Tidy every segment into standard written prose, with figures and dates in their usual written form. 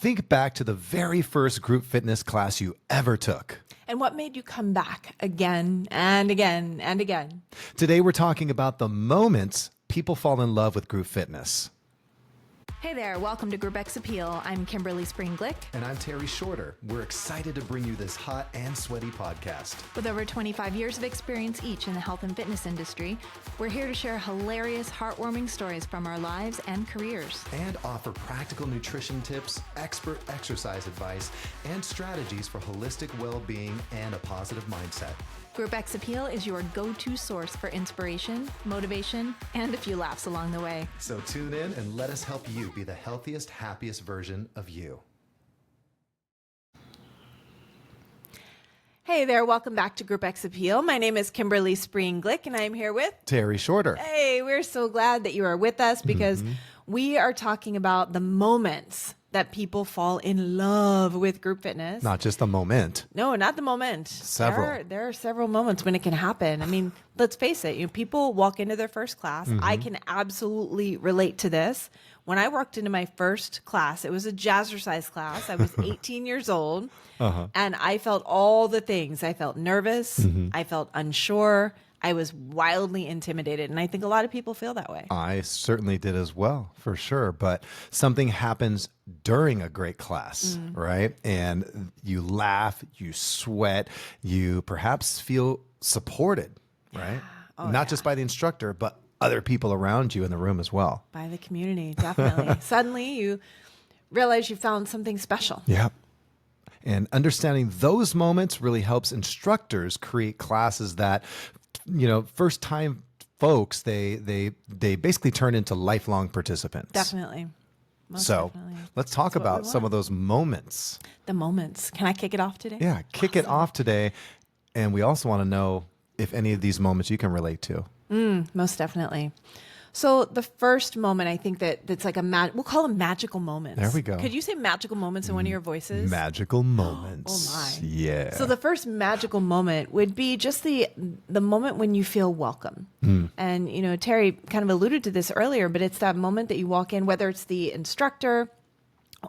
Think back to the very first group fitness class you ever took. And what made you come back again and again and again? Today, we're talking about the moments people fall in love with group fitness. Hey there, welcome to Group X Appeal. I'm Kimberly Spreen Glick. And I'm Terry Shorter. We're excited to bring you this hot and sweaty podcast. With over 25 years of experience each in the health and fitness industry, we're here to share hilarious, heartwarming stories from our lives and careers. And offer practical nutrition tips, expert exercise advice, and strategies for holistic well-being and a positive mindset. Group X Appeal is your go-to source for inspiration, motivation, and a few laughs along the way. So tune in and let us help you be the healthiest, happiest version of you. Hey there, welcome back to Group X Appeal. My name is Kimberly Spreen Glick, and I am here with Terry Shorter. Hey, we're so glad that you are with us because we are talking about the moments that people fall in love with group fitness. Not just a moment. No, not the moment. Several. There are several moments when it can happen. I mean, let's face it, people walk into their first class. I can absolutely relate to this. When I walked into my first class, it was a jazzercise class. I was 18 years old, and I felt all the things. I felt nervous. I felt unsure. I was wildly intimidated, and I think a lot of people feel that way. I certainly did as well, for sure. But something happens during a great class, right? And you laugh, you sweat, you perhaps feel supported, right? Not just by the instructor, but other people around you in the room as well. By the community, definitely. Suddenly you realize you found something special. Yeah. And understanding those moments really helps instructors create classes that, first time folks, they basically turn into lifelong participants. Definitely. Most So definitely. let's talk That's what we about some of want. those moments. The moments. Can I kick it off today? Yeah, kick it off today. And we also want to know if any of these moments you can relate to. Most definitely. So the first moment, I think that's like we'll call them magical moments. There we go. Could you say magical moments in one of your voices? Magical moments. Oh my. Yeah. So the first magical moment would be just the moment when you feel welcome. And, Terry kind of alluded to this earlier, but it's that moment that you walk in, whether it's the instructor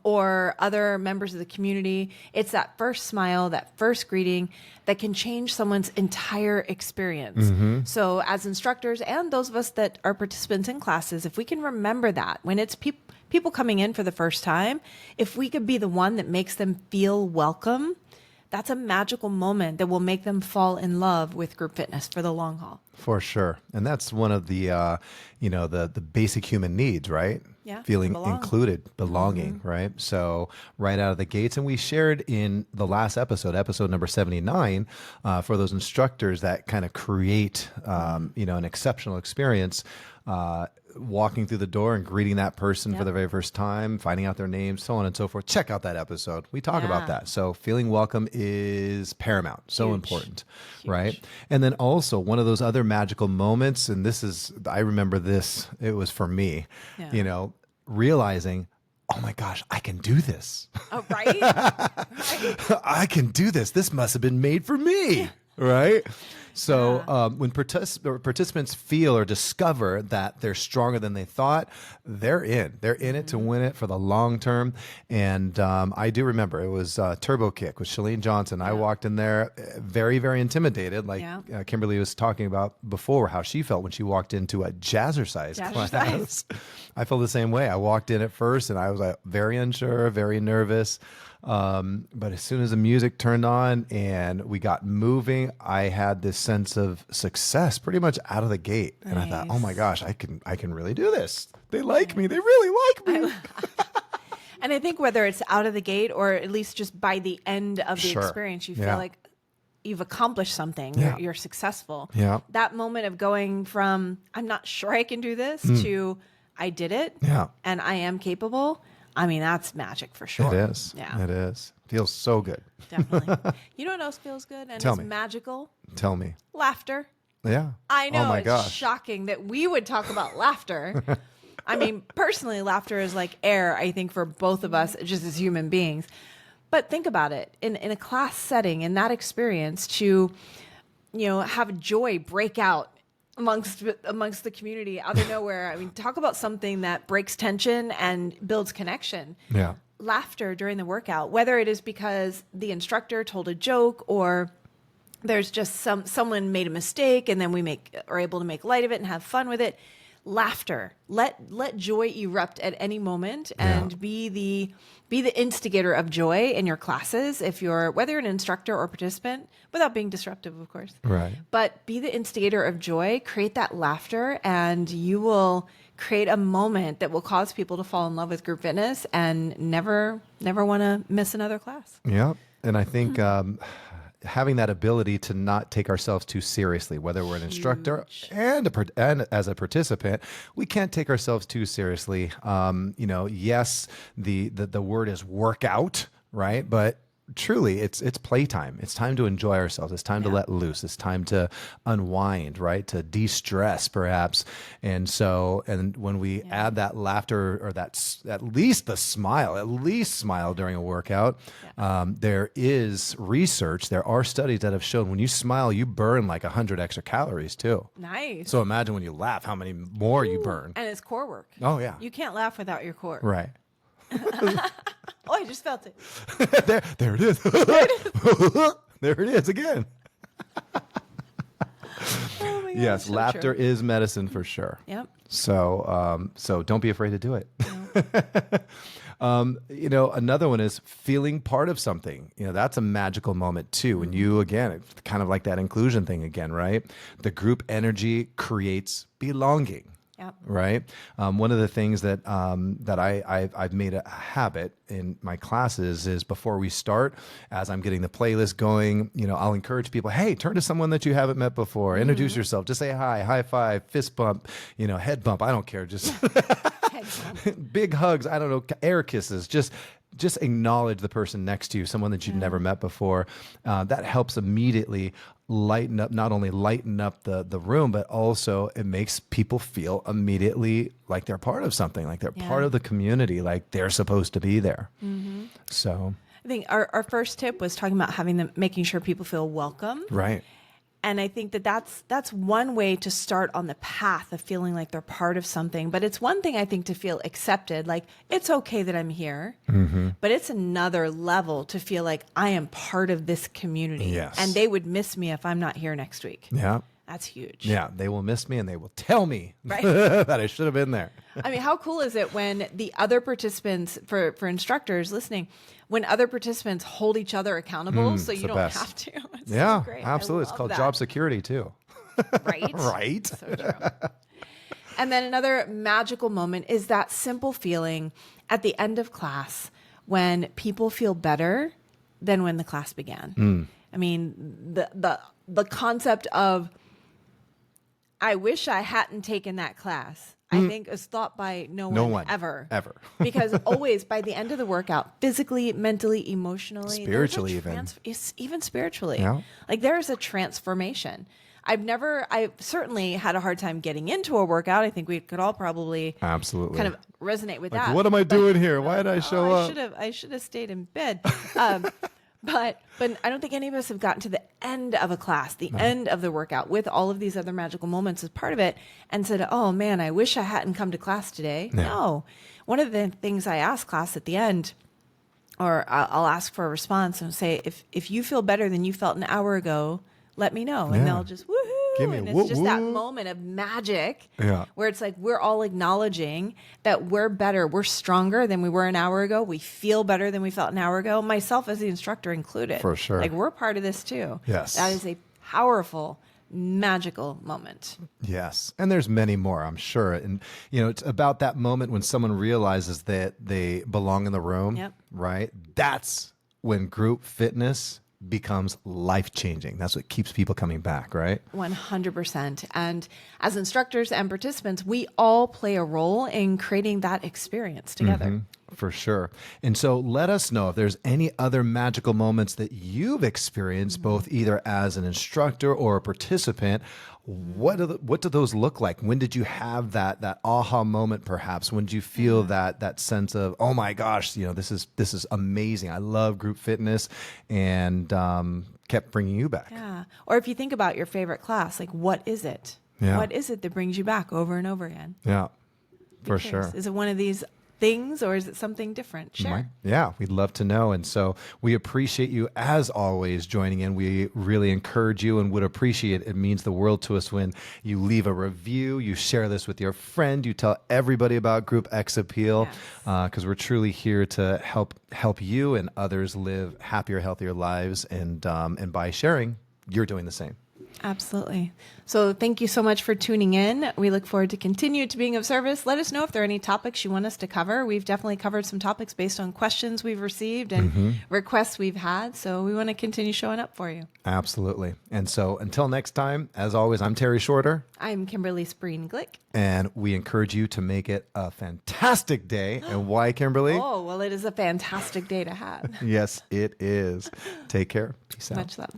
or other members of the community. It's that first smile, that first greeting that can change someone's entire experience. So as instructors and those of us that are participants in classes, if we can remember that when it's people coming in for the first time, if we could be the one that makes them feel welcome, that's a magical moment that will make them fall in love with group fitness for the long haul. For sure. And that's one of the, the basic human needs, right? Yeah, Feeling belong. included, belonging, right? So right out of the gates, and we shared in the last episode number 79, for those instructors that kind of create, an exceptional experience, walking through the door and greeting that person for the very first time, finding out their name, so on and so forth. Check out that episode. We talk about that. So feeling welcome is paramount, so important, right? And then also one of those other magical moments, and I remember this, it was for me, realizing, oh my gosh, I can do this. Oh, right? I can do this. This must have been made for me, right? So when participants feel or discover that they're stronger than they thought, they're in. They're in it to win it for the long term. And I do remember it was Turbo Kick with Shalene Johnson. I walked in there very, very intimidated, like Kimberly was talking about before, how she felt when she walked into a jazzercise class. I felt the same way. I walked in at first and I was very unsure, very nervous. But as soon as the music turned on and we got moving, I had this sense of success pretty much out of the gate. And I thought, oh my gosh, I can really do this. They like me. They really like me. And I think whether it's out of the gate or at least just by the end of the experience, you feel like you've accomplished something. You're successful. Yeah. That moment of going from, I'm not sure I can do this to I did it and I am capable. I mean, that's magic for sure. It is. Yeah. It is. Feels so good. Definitely. You know what else feels good and Tell is me. magical? Tell me. Laughter. Yeah. I know. Oh my it's gosh. shocking that we would talk about laughter. I mean, personally, laughter is like air, I think, for both of us, just as human beings. But think about it. In a class setting, in that experience, to have joy break out amongst the community out of nowhere. I mean, talk about something that breaks tension and builds connection. Yeah. laughter during the workout, whether it is because the instructor told a joke or there's just someone made a mistake and then we are able to make light of it and have fun with it. Laughter. Let joy erupt at any moment and be the instigator of joy in your classes if you're whether you're an instructor or participant, without being disruptive, of course. Right. But be the instigator of joy, create that laughter, and you will create a moment that will cause people to fall in love with group fitness and never want to miss another class. Yeah. And I think having that ability to not take ourselves too seriously, whether we're an instructor and as a participant, we can't take ourselves too seriously. Yes, the word is workout, right? But truly, it's playtime. It's time to enjoy ourselves. It's time to let loose. It's time to unwind, right? To de-stress, perhaps. And when we add that laughter or at least smile during a workout, there is research. There are studies that have shown when you smile, you burn like 100 extra calories too. Nice. So imagine when you laugh, how many more you burn. And it's core work. Oh yeah. You can't laugh without your core. Right. Oh, I just felt it. there it is. There it is again. Oh my gosh, Yes, so laughter true. is medicine for sure. Yep. So don't be afraid to do it. Another one is feeling part of something. That's a magical moment too. When you, again, it's kind of like that inclusion thing again, right? The group energy creates belonging. Yep. Right. One of the things that I've made a habit in my classes is before we start, as I'm getting the playlist going, I'll encourage people, hey, turn to someone that you haven't met before, introduce yourself, just say hi, high five, fist bump, head bump. I don't care. Just big hugs. I don't know, air kisses, just acknowledge the person next to you, someone that you've never met before. That helps immediately not only lighten up the room, but also it makes people feel immediately like they're part of something, like they're part of the community, like they're supposed to be there. Mm-hmm. So I think our first tip was talking about making sure people feel welcome. Right. And I think that's one way to start on the path of feeling like they're part of something. But it's one thing, I think, to feel accepted, like it's okay that I'm here. Mm-hmm. But it's another level to feel like I am part of this community. Yes. And they would miss me if I'm not here next week. Yeah. That's huge. Yeah, they will miss me and they will tell me Right. that I should have been there. I mean, how cool is it when the other participants, for instructors listening, when other participants hold each other accountable so you don't have to? It's so great. Absolutely. It's called job security too. Right? Right. So true. And then another magical moment is that simple feeling at the end of class when people feel better than when the class began. I mean, the concept of I wish I hadn't taken that class, I think is thought by no one ever. Because always by the end of the workout, physically, mentally, emotionally, spiritually even spiritually, Yeah. like there is a transformation. I've certainly had a hard time getting into a workout. I think we could all probably Absolutely kind of resonate with like, that. what am I doing here? Why did I show up? I should have stayed in bed. But I don't think any of us have gotten to the end of a class, the end of the workout with all of these other magical moments as part of it and said, oh man, I wish I hadn't come to class today. Yeah. No. One of the things I ask class at the end, or I'll ask for a response and say, if you feel better than you felt an hour ago, let me know. And they'll just woohoo. Give me a and it's woo just that woo. moment of magic Yeah. where it's like we're all acknowledging that we're better, we're stronger than we were an hour ago. We feel better than we felt an hour ago, myself as the instructor included. For sure. Like we're part of this too. Yes. That is a powerful, magical moment. Yes. And there's many more, I'm sure. And, it's about that moment when someone realizes that they belong in the room, Yep. right? That's when group fitness becomes life-changing. That's what keeps people coming back, right? 100%. And as instructors and participants, we all play a role in creating that experience together. For sure. And so let us know if there's any other magical moments that you've experienced, both either as an instructor or a participant. What do those look like? When did you have that aha moment, perhaps? When did you feel that sense of, oh my gosh, this is amazing. I love group fitness, and kept bringing you back. Yeah. Or if you think about your favorite class, like what is it? Yeah. What is it that brings you back over and over again? Yeah, for Curious. sure. Is it one of these things, or is it something different? Share. Yeah, we'd love to know. And so we appreciate you, as always, joining in. We really encourage you and would appreciate it. It means the world to us when you leave a review, you share this with your friend, you tell everybody about Group X Appeal, because we're truly here to help you and others live happier, healthier lives. And by sharing, you're doing the same. Absolutely. So thank you so much for tuning in. We look forward to continue to being of service. Let us know if there are any topics you want us to cover. We've definitely covered some topics based on questions we've received and requests we've had. So we want to continue showing up for you. Absolutely. And so until next time, as always, I'm Terry Shorter. I'm Kimberly Spreen Glick. And we encourage you to make it a fantastic day. And why, Kimberly? Oh, well, it is a fantastic day to have. Yes, it is. Take care. Peace out. Much love.